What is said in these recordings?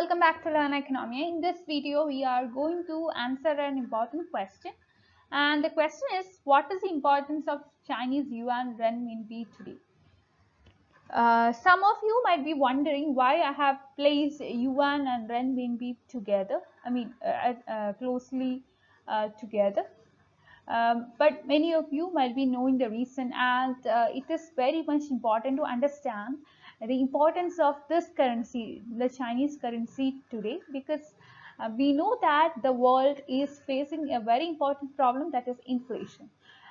welcome back to Learn Oikonomia. In this video, we are going to answer an important question. And the question is, what is the importance of Chinese Yuan Renminbi today? Some of you might be wondering why I have placed Yuan and Renminbi together, closely together. But many of you might be knowing the reason, and it is very much important to understand the importance of this currency, the Chinese currency today, because we know that the world is facing a very important problem, that is inflation.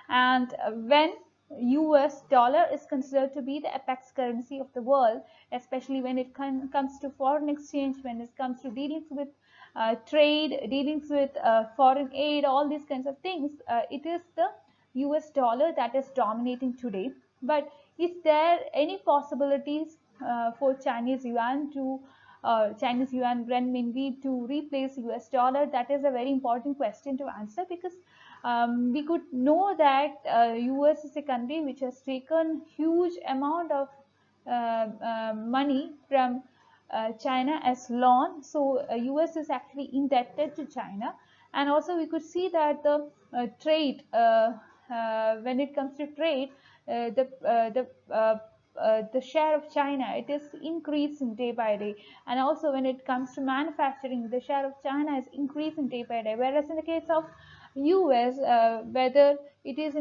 And when US dollar is considered to be the apex currency of the world, especially when it comes to foreign exchange, when it comes to dealings with trade, dealings with foreign aid, all these kinds of things, it is the US dollar that is dominating today. But is there any possibilities for Chinese Yuan Renminbi to replace US dollar? That is a very important question to answer, because we could know that US is a country which has taken huge amount of money from China as loan. So US is actually indebted to China, and also we could see that the trade, when it comes to trade, the share of China, it is increasing day by day, and also when it comes to manufacturing, the share of China is increasing day by day. Whereas in the case of US, whether it is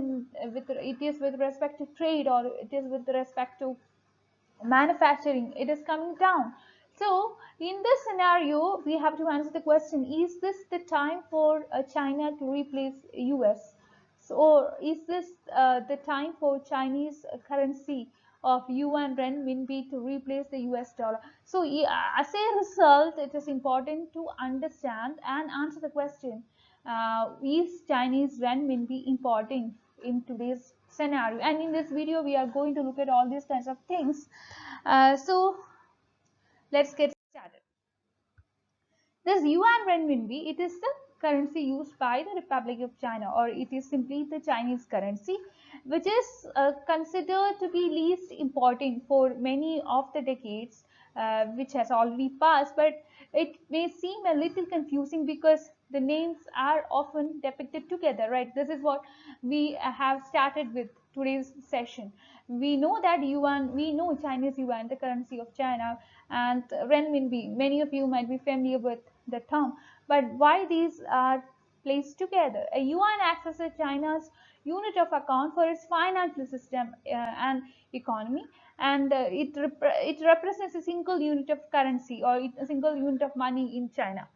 with respect to trade or it is with respect to manufacturing, it is coming down. So in this scenario, we have to answer the question, is this the time for China to replace US? So, or is this the time for Chinese currency of Yuan Renminbi to replace the US dollar? So as a result, it is important to understand and answer the question, is Chinese Renminbi important in today's scenario? And in this video, we are going to look at all these kinds of things. So let's get started. This Yuan Renminbi, it is the currency used by the Republic of China, or it is simply the Chinese currency, which is considered to be least important for many of the decades which has already passed. But it may seem a little confusing because the names are often depicted together, right? This is what we have started with today's session. We know that Yuan, we know Chinese Yuan, the currency of China, and Renminbi. Many of you might be familiar with the term, but why these are placed together? A yuan acts as China's unit of account for its financial system and economy, and it represents a single unit of currency, or a single unit of money in China.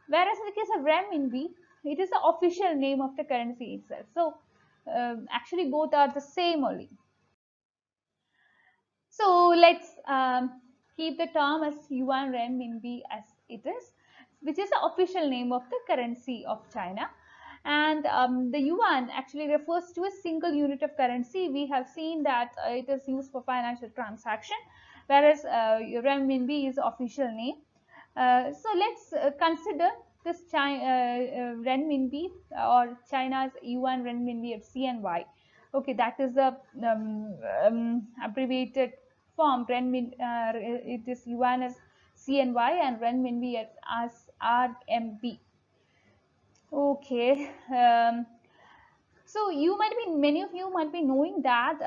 Whereas in the case of renminbi, it is the official name of the currency itself. So actually both are the same only. So let's keep the term as Yuan Renminbi as it is, which is the official name of the currency of China. And the yuan actually refers to a single unit of currency. We have seen that it is used for financial transaction, whereas renminbi is official name. So let's consider this renminbi or China's yuan renminbi of CNY. Okay, that is the abbreviated form. It is yuan as CNY and renminbi as RMB. Okay. So many of you might be knowing that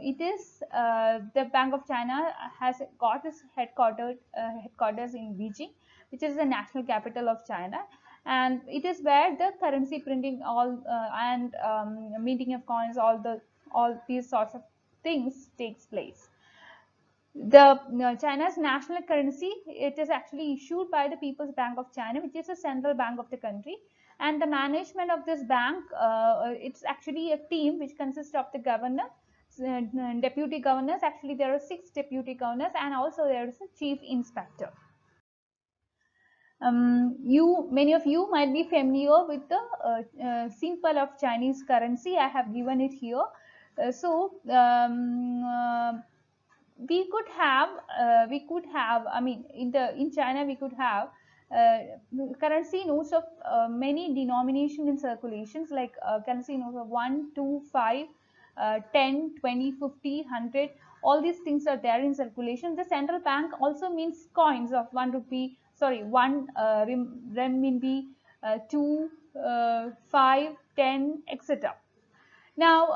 it is the Bank of China has got its headquarters in Beijing, which is the national capital of China, and it is where the currency printing and minting of coins, all these sorts of things takes place. The China's national currency, it is actually issued by the People's Bank of China, which is the central bank of the country. And the management of this bank, it's actually a team which consists of the governor, deputy governors. Actually, there are 6 deputy governors, and also there is a chief inspector. Many of you might be familiar with the symbol of Chinese currency. I have given it here. We could have, in China we could have currency notes of many denominations in circulations, like currency notes of 1, 2, 5, 10, 20, 50, 100. all these things are there in circulation. The central bank also means coins of 1 rupee, sorry, 1 renminbi, 2, 5, 10, etc. Now,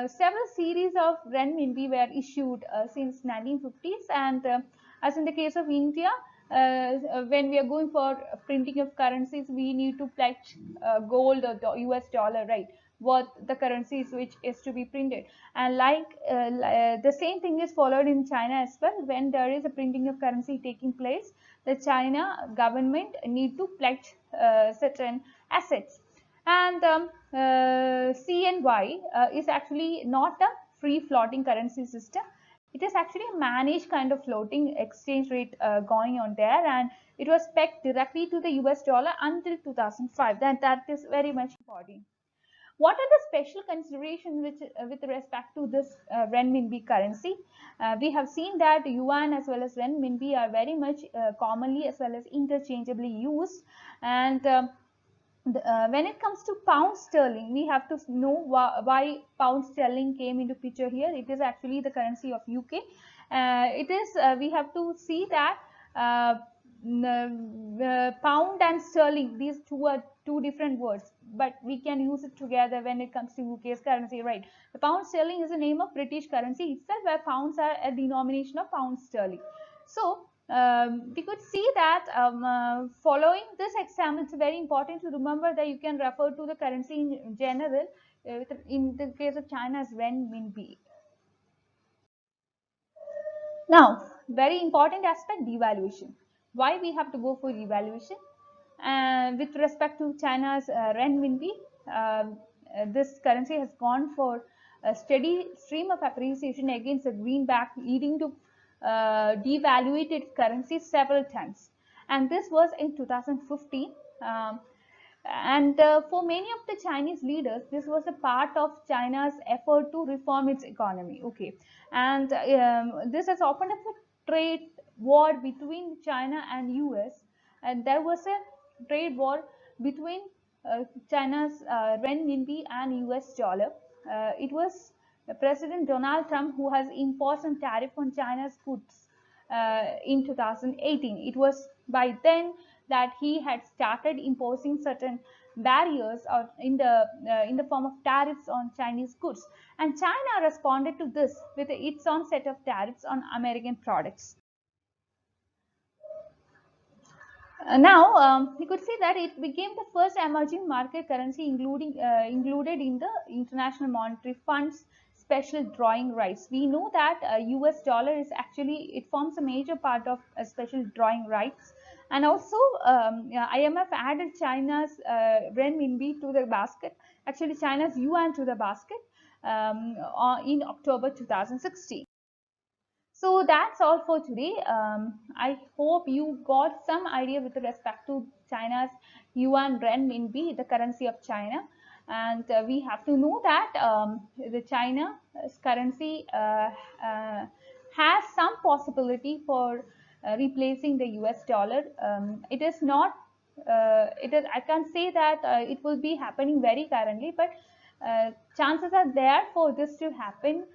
several series of renminbi were issued since 1950s, and as in the case of India, when we are going for printing of currencies, we need to pledge gold or the US dollar, right? What the currencies which is to be printed, and the same thing is followed in China as well. When there is a printing of currency taking place, the China government need to pledge certain assets. And CNY is actually not a free floating currency system. It is actually a managed kind of floating exchange rate going on there, and it was pegged directly to the US dollar until 2005. That is very much important. What are the special considerations with respect to this renminbi currency? We have seen that yuan as well as renminbi are very much commonly as well as interchangeably used, and when it comes to pound sterling, we have to know why pound sterling came into picture here. It is actually the currency of UK. We have to see that pound and sterling, these two are two different words, but we can use it together when it comes to UK's currency, right? The pound sterling is the name of British currency itself, where pounds are a denomination of pound sterling. So we could see that following this exam, it's very important to remember that you can refer to the currency in general. In the case of China as renminbi. Now, very important aspect, devaluation. Why we have to go for devaluation? With respect to China's renminbi, this currency has gone for a steady stream of appreciation against the greenback, leading to devaluated currency several times. And this was in 2015. And for many of the Chinese leaders, this was a part of China's effort to reform its economy. Okay, and this has opened up a trade war between China and US, and there was a trade war between China's renminbi and US dollar. It was President Donald Trump who has imposed a tariff on China's goods in 2018. It was by then that he had started imposing certain barriers or in the form of tariffs on Chinese goods, and China responded to this with its own set of tariffs on American products. Now, we could see that it became the first emerging market currency included in the International Monetary Fund's special drawing rights. We know that US dollar is actually, it forms a major part of special drawing rights, and also IMF added China's renminbi to the basket, actually China's yuan to the basket in October 2016. So that's all for today. I hope you got some idea with respect to China's Yuan Renminbi, the currency of China. And we have to know that the China's currency has some possibility for replacing the US dollar. It is not, I can't say that it will be happening very currently, but chances are there for this to happen.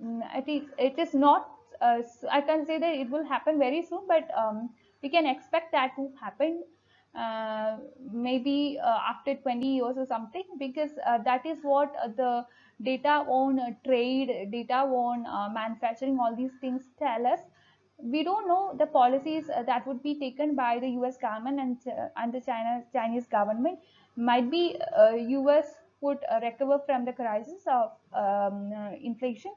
It is not, I can say that it will happen very soon, but we can expect that to happen maybe after 20 years or something, because that is what the data on trade, data on manufacturing, all these things tell us. We don't know the policies that would be taken by the US government and the Chinese government. Might be US would recover from the crisis of inflation.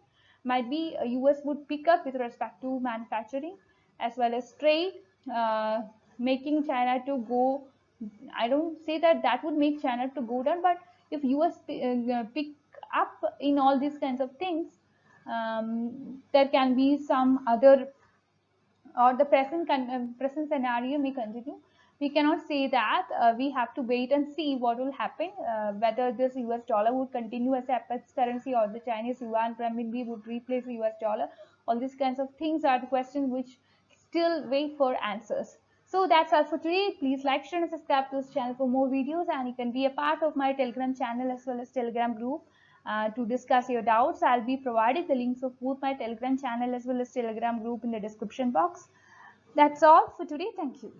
Might be US would pick up with respect to manufacturing as well as trade, making China to go. I don't say that that would make China to go down, but if US pick up in all these kinds of things, there can be some other, or the present scenario may continue. We cannot say that. We have to wait and see what will happen, whether this US dollar would continue as Apex currency or the Chinese Yuan Renminbi would replace the US dollar. All these kinds of things are the questions which still wait for answers. So that's all for today. Please like, share and subscribe to this channel for more videos, and you can be a part of my Telegram channel as well as Telegram group. to discuss your doubts. I'll be providing the links of both my Telegram channel as well as Telegram group in the description box. That's all for today. Thank you.